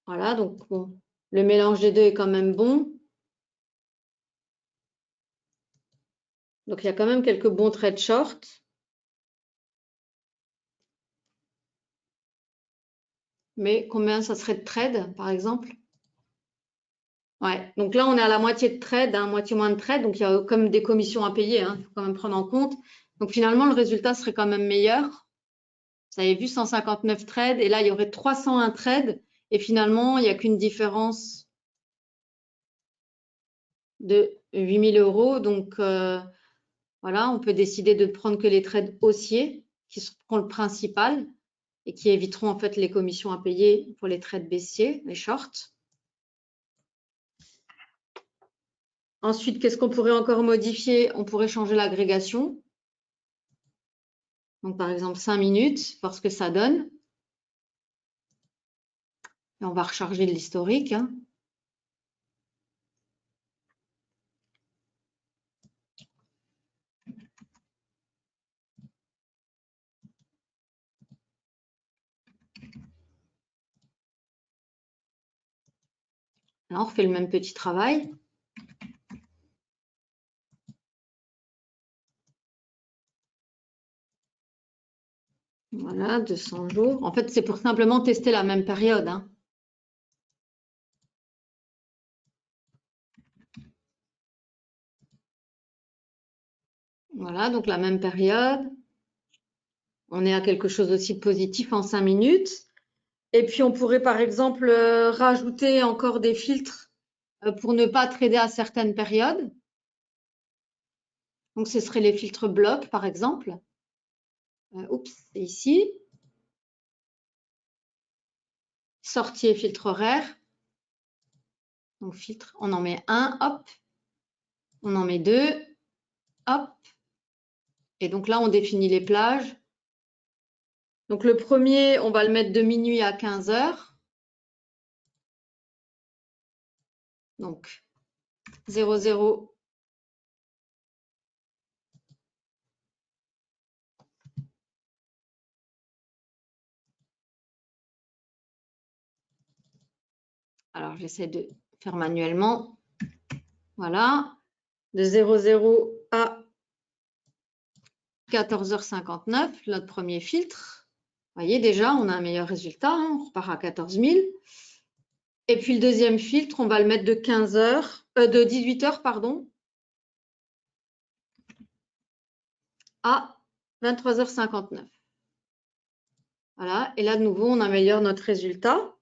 Voilà, donc bon, le mélange des deux est quand même bon. Donc, il y a quand même quelques bons trades short. Mais combien ça serait de trade, par exemple? Ouais, donc là, on est à la moitié de trade, hein, moitié moins de trade. Donc, il y a comme des commissions à payer, hein, il faut quand même prendre en compte. Donc, finalement, le résultat serait quand même meilleur. Vous avez vu 159 trades et là, il y aurait 301 trades. Et finalement, il n'y a qu'une différence de 8000 euros. Donc, voilà, on peut décider de prendre que les trades haussiers, qui seront le principal et qui éviteront en fait les commissions à payer pour les trades baissiers, les shorts. Ensuite, qu'est-ce qu'on pourrait encore modifier? On pourrait changer l'agrégation. Donc, par exemple, 5 minutes, voir ce que ça donne. Et on va recharger de l'historique. Hein. Là, on refait le même petit travail. Voilà, 200 jours. En fait, c'est pour simplement tester la même période, hein. Voilà, donc la même période. On est à quelque chose aussi de positif en 5 minutes. Et puis, on pourrait, par exemple, rajouter encore des filtres pour ne pas trader à certaines périodes. Donc, ce serait les filtres blocs, par exemple. Oups, c'est ici. Sortie et filtre horaire. Donc, filtre, on en met un, hop. On en met deux, hop. Et donc là, on définit les plages. Donc, le premier, on va le mettre de minuit à 15 heures. Donc, 00. Alors, j'essaie de faire manuellement. Voilà. De 00 à 14h59, notre premier filtre. Vous voyez, déjà, on a un meilleur résultat, hein, on repart à 14 000. Et puis, le deuxième filtre, on va le mettre de 18 heures, pardon, à 23h59. Voilà. Et là, de nouveau, on améliore notre résultat,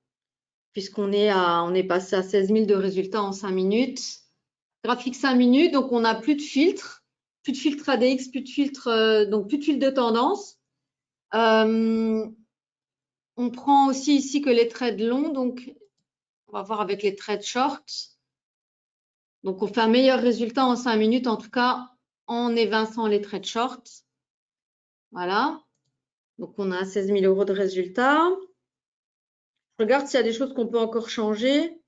puisqu'on est passé à 16 000 de résultats en 5 minutes. Graphique 5 minutes, donc on n'a plus de filtre ADX, plus de filtre, donc plus de filtre de tendance. On prend aussi ici que les trades longs, donc on va voir avec les trades short. Donc on fait un meilleur résultat en 5 minutes, en tout cas en évinçant les trades short. Voilà. Donc on a 16 000 € de résultat. Je regarde s'il y a des choses qu'on peut encore changer.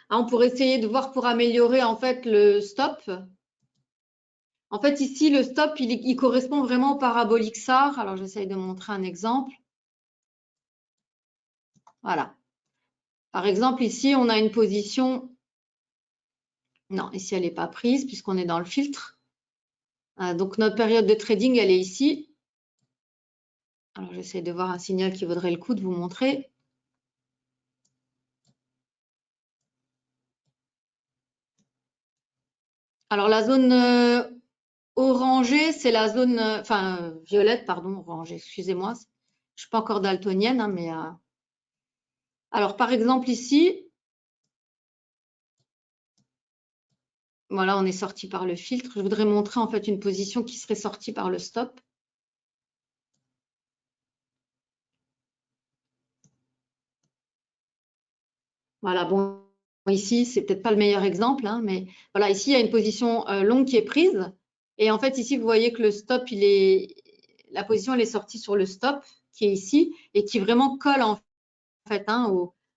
Ah, on pourrait essayer de voir pour améliorer en fait le stop. En fait, ici, le stop, il correspond vraiment au parabolique SAR. Alors, j'essaye de montrer un exemple. Voilà. Par exemple, ici, on a une position. Non, ici, elle n'est pas prise puisqu'on est dans le filtre. Donc, notre période de trading, elle est ici. Alors, j'essaie de voir un signal qui vaudrait le coup de vous montrer. Alors, la zone orangée, c'est la zone, enfin, violette, pardon, orangée, excusez-moi. Je ne suis pas encore daltonienne, hein, mais. Alors, par exemple, ici, voilà, on est sorti par le filtre. Je voudrais montrer en fait une position qui serait sortie par le stop. Voilà, bon, ici, c'est peut-être pas le meilleur exemple, hein, mais voilà, ici, il y a une position longue qui est prise. Et en fait, ici, vous voyez que le stop, la position, elle est sortie sur le stop qui est ici et qui vraiment colle en fait hein,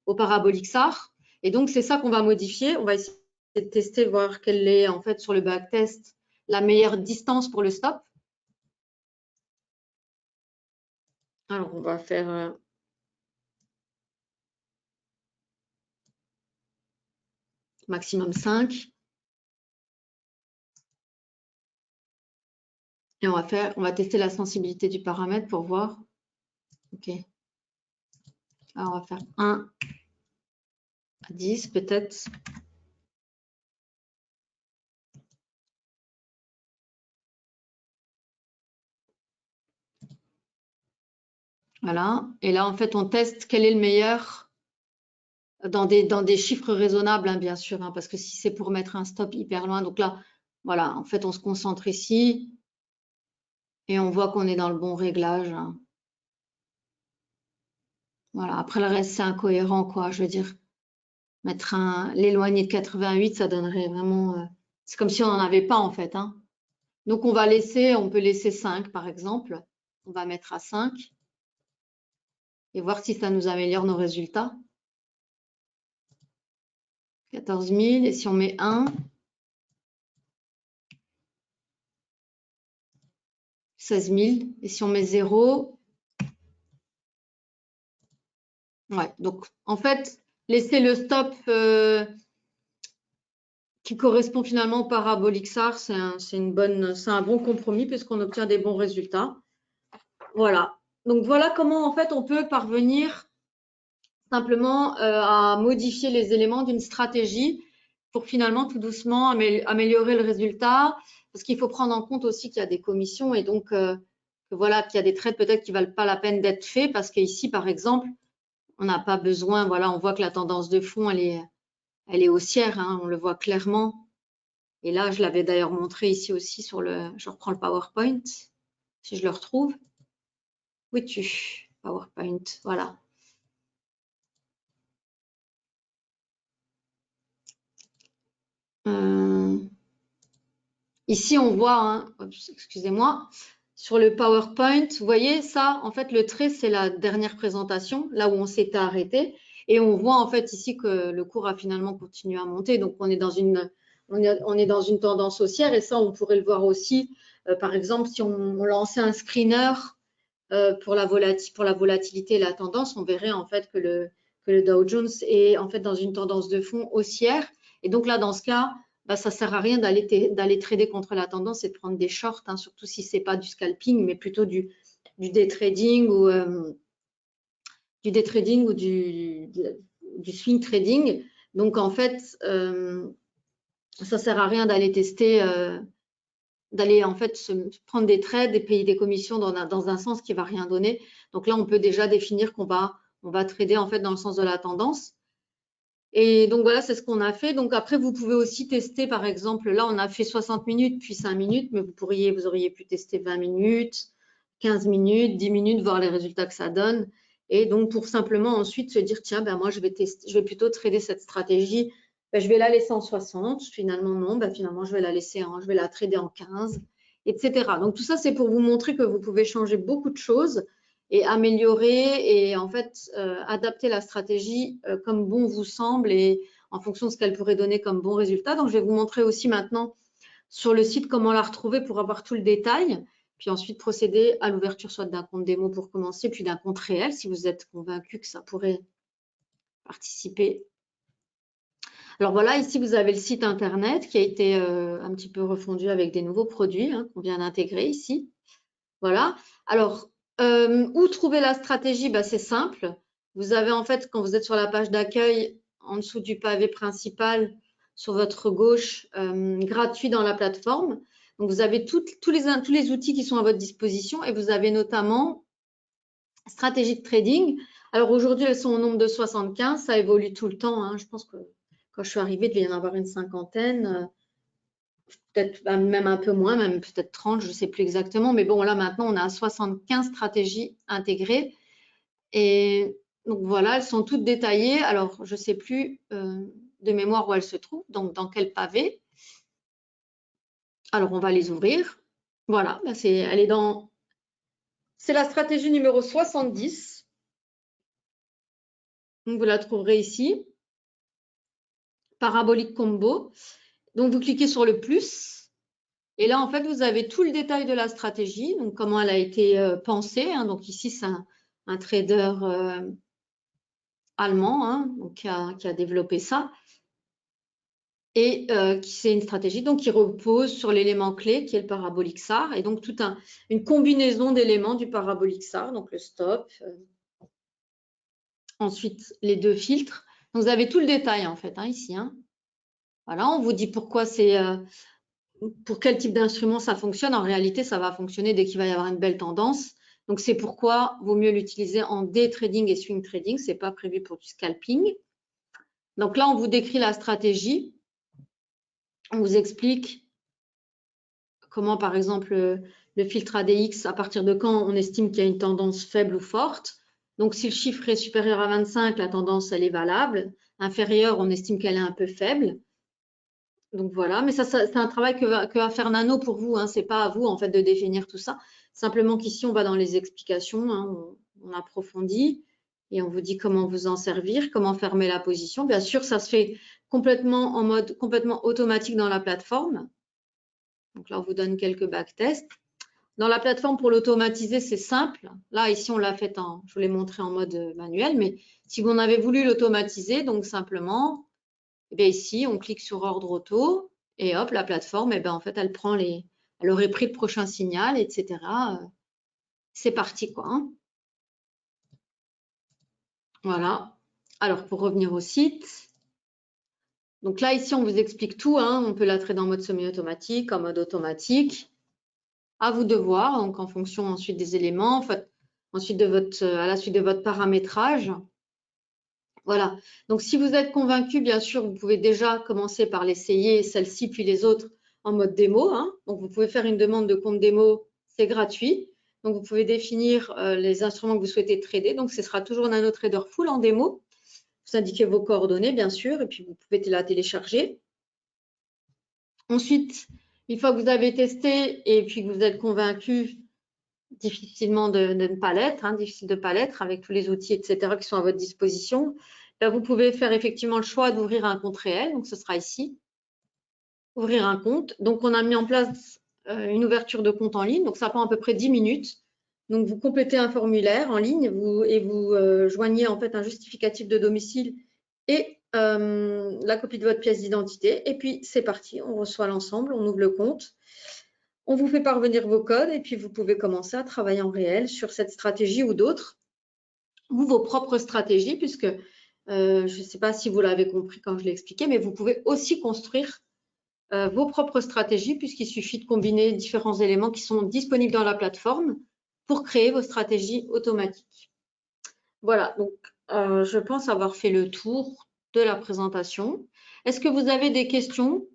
au parabolique SAR. Et donc, c'est ça qu'on va modifier. On va essayer de tester, voir quelle est en fait sur le backtest la meilleure distance pour le stop. Alors, on va faire maximum 5. Et on va tester la sensibilité du paramètre pour voir. OK. Alors, on va faire 1 à 10 peut-être. Voilà. Et là, en fait, on teste quel est le meilleur dans des chiffres raisonnables, hein, bien sûr, hein, parce que si c'est pour mettre un stop hyper loin, donc là, voilà, en fait, on se concentre ici et on voit qu'on est dans le bon réglage, hein. Voilà. Après, le reste, c'est incohérent, quoi. Je veux dire, mettre l'éloigné de 88, ça donnerait vraiment. C'est comme si on n'en avait pas, en fait, hein. Donc, on peut laisser 5, par exemple. On va mettre à 5 et voir si ça nous améliore nos résultats. 14 000, et si on met 1, 16 000, et si on met 0, ouais, donc en fait, laisser le stop qui correspond finalement au parabolique SAR, c'est un bon compromis puisqu'on obtient des bons résultats. Voilà. Donc voilà comment en fait on peut parvenir simplement à modifier les éléments d'une stratégie pour finalement tout doucement améliorer le résultat, parce qu'il faut prendre en compte aussi qu'il y a des commissions et donc voilà, qu'il y a des trades peut-être qui valent pas la peine d'être faits, parce qu'ici par exemple on n'a pas besoin, voilà, on voit que la tendance de fond elle est haussière, hein, on le voit clairement. Et là je l'avais d'ailleurs montré ici aussi sur je reprends le PowerPoint si je le retrouve. Où es-tu, PowerPoint? Voilà. Ici, on voit, hein, excusez-moi, sur le PowerPoint, vous voyez ça, en fait, le trait, c'est la dernière présentation, là où on s'était arrêté. Et on voit en fait ici que le cours a finalement continué à monter. Donc, on est dans une tendance haussière. Et ça, on pourrait le voir aussi, par exemple, si on lançait un screener pour la volatilité et la tendance, on verrait en fait que le Dow Jones est en fait dans une tendance de fond haussière. Et donc là, dans ce cas, bah, ça ne sert à rien d'aller trader contre la tendance et de prendre des shorts, hein, surtout si ce n'est pas du scalping, mais plutôt du day trading ou du swing trading. Donc en fait, ça ne sert à rien d'aller tester, d'aller en fait se prendre des trades et payer des commissions dans un sens qui ne va rien donner. Donc là, on peut déjà définir qu'on va trader en fait dans le sens de la tendance. Et donc voilà, c'est ce qu'on a fait. Donc après, vous pouvez aussi tester, par exemple, là, on a fait 60 minutes puis 5 minutes, mais vous auriez pu tester 20 minutes, 15 minutes, 10 minutes, voir les résultats que ça donne. Et donc, pour simplement ensuite se dire, tiens, ben moi, je vais plutôt trader cette stratégie. Ben, je vais la laisser en 60. Finalement, non. Ben, finalement, je vais la trader en 15, etc. Donc, tout ça, c'est pour vous montrer que vous pouvez changer beaucoup de choses et améliorer et en fait adapter la stratégie comme bon vous semble et en fonction de ce qu'elle pourrait donner comme bon résultat. Donc, je vais vous montrer aussi maintenant sur le site comment la retrouver pour avoir tout le détail, puis ensuite procéder à l'ouverture soit d'un compte démo pour commencer, puis d'un compte réel si vous êtes convaincu que ça pourrait participer. Alors voilà, ici vous avez le site internet qui a été un petit peu refondu avec des nouveaux produits hein, qu'on vient d'intégrer ici. Voilà. Alors, où trouver la stratégie? Bah, c'est simple. Vous avez en fait, quand vous êtes sur la page d'accueil, en dessous du pavé principal, sur votre gauche, gratuit dans la plateforme. Donc, vous avez tous les outils qui sont à votre disposition et vous avez notamment stratégie de trading. Alors, aujourd'hui, elles sont au nombre de 75. Ça évolue tout le temps. Hein. Je pense que quand je suis arrivée, il devait y en avoir une cinquantaine. Peut-être même un peu moins, même peut-être 30, je ne sais plus exactement. Mais bon, là, maintenant, on a 75 stratégies intégrées. Et donc, voilà, elles sont toutes détaillées. Alors, je ne sais plus de mémoire où elles se trouvent, donc dans quel pavé. Alors, on va les ouvrir. Voilà, là, c'est la stratégie numéro 70. Donc, vous la trouverez ici. Parabolique combo. Donc, vous cliquez sur le plus. Et là, en fait, vous avez tout le détail de la stratégie, donc comment elle a été pensée. Hein. Donc ici, c'est un trader allemand hein, donc qui a développé ça. Et c'est une stratégie donc, qui repose sur l'élément clé qui est le parabolique SAR. Et donc, toute une combinaison d'éléments du parabolique SAR, donc le stop. Ensuite, les deux filtres. Donc, vous avez tout le détail en fait hein, ici. Hein. Voilà, on vous dit pourquoi c'est... pour quel type d'instrument ça fonctionne. En réalité, ça va fonctionner dès qu'il va y avoir une belle tendance. Donc, c'est pourquoi il vaut mieux l'utiliser en day trading et swing trading. Ce n'est pas prévu pour du scalping. Donc là, on vous décrit la stratégie. On vous explique comment, par exemple, le filtre ADX, à partir de quand on estime qu'il y a une tendance faible ou forte. Donc, si le chiffre est supérieur à 25, la tendance, elle est valable. Inférieure, on estime qu'elle est un peu faible. Donc voilà, mais ça c'est un travail que va faire Nano pour vous. Hein. Ce n'est pas à vous en fait de définir tout ça. Simplement qu'ici, on va dans les explications, hein, on approfondit et on vous dit comment vous en servir, comment fermer la position. Bien sûr, ça se fait complètement en mode complètement automatique dans la plateforme. Donc là, on vous donne quelques backtests. Dans la plateforme pour l'automatiser, c'est simple. Là, ici, on l'a fait je vous l'ai montré en mode manuel, mais si vous en avez voulu l'automatiser, donc simplement, eh bien ici, on clique sur ordre auto et hop, la plateforme, eh bien, en fait, elle prend elle aurait pris le prochain signal, etc. C'est parti, quoi. Hein. Voilà. Alors, pour revenir au site, donc là, ici, on vous explique tout. Hein. On peut la traiter en mode semi-automatique, en mode automatique. À vous de voir, donc en fonction ensuite des éléments, en fait, ensuite à la suite de votre paramétrage. Voilà. Donc, si vous êtes convaincu, bien sûr, vous pouvez déjà commencer par l'essayer, celle-ci, puis les autres en mode démo. Hein. Donc, vous pouvez faire une demande de compte démo, c'est gratuit. Donc, vous pouvez définir les instruments que vous souhaitez trader. Donc, ce sera toujours NanoTrader Full en démo. Vous indiquez vos coordonnées, bien sûr, et puis vous pouvez la télécharger. Ensuite, une fois que vous avez testé et puis que vous êtes convaincu, difficilement de ne pas l'être, hein, difficile de ne pas l'être avec tous les outils, etc., qui sont à votre disposition, là, vous pouvez faire effectivement le choix d'ouvrir un compte réel. Donc, ce sera ici, ouvrir un compte. Donc, on a mis en place une ouverture de compte en ligne. Donc, ça prend à peu près 10 minutes. Donc, vous complétez un formulaire en ligne et vous joignez en fait un justificatif de domicile et la copie de votre pièce d'identité. Et puis, c'est parti. On reçoit l'ensemble, on ouvre le compte. On vous fait parvenir vos codes et puis vous pouvez commencer à travailler en réel sur cette stratégie ou d'autres, ou vos propres stratégies, puisque je ne sais pas si vous l'avez compris quand je l'ai expliqué, mais vous pouvez aussi construire vos propres stratégies, puisqu'il suffit de combiner différents éléments qui sont disponibles dans la plateforme pour créer vos stratégies automatiques. Voilà, donc je pense avoir fait le tour de la présentation. Est-ce que vous avez des questions ?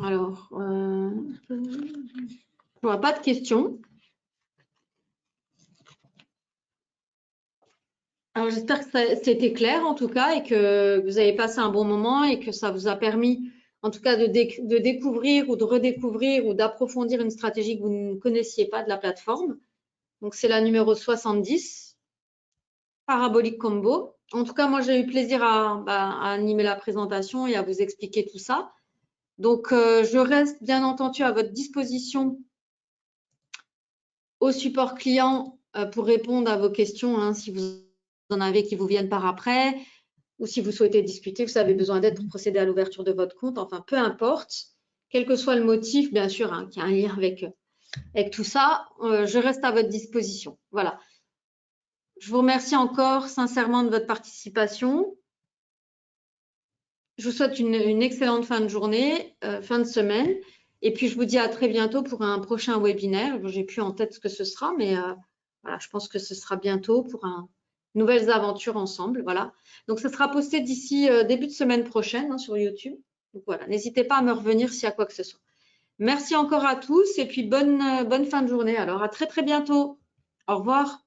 Alors, je ne vois pas de questions. Alors, j'espère que c'était clair en tout cas et que vous avez passé un bon moment et que ça vous a permis en tout cas de découvrir ou de redécouvrir ou d'approfondir une stratégie que vous ne connaissiez pas de la plateforme. Donc, c'est la numéro 70, Parabolic Combo. En tout cas, moi, j'ai eu plaisir à animer la présentation et à vous expliquer tout ça. Donc, je reste bien entendu à votre disposition au support client pour répondre à vos questions, hein, si vous en avez qui vous viennent par après, ou si vous souhaitez discuter, vous avez besoin d'aide pour procéder à l'ouverture de votre compte, enfin, peu importe, quel que soit le motif, bien sûr, hein, qui a un lien avec tout ça, je reste à votre disposition. Voilà. Je vous remercie encore sincèrement de votre participation. Je vous souhaite une excellente fin de journée, fin de semaine. Et puis, je vous dis à très bientôt pour un prochain webinaire. Je n'ai plus en tête ce que ce sera, mais voilà, je pense que ce sera bientôt pour nouvelles aventures ensemble. Voilà. Donc, ce sera posté d'ici début de semaine prochaine hein, sur YouTube. Donc, voilà, n'hésitez pas à me revenir s'il y a quoi que ce soit. Merci encore à tous et puis bonne fin de journée. Alors, à très, très bientôt. Au revoir.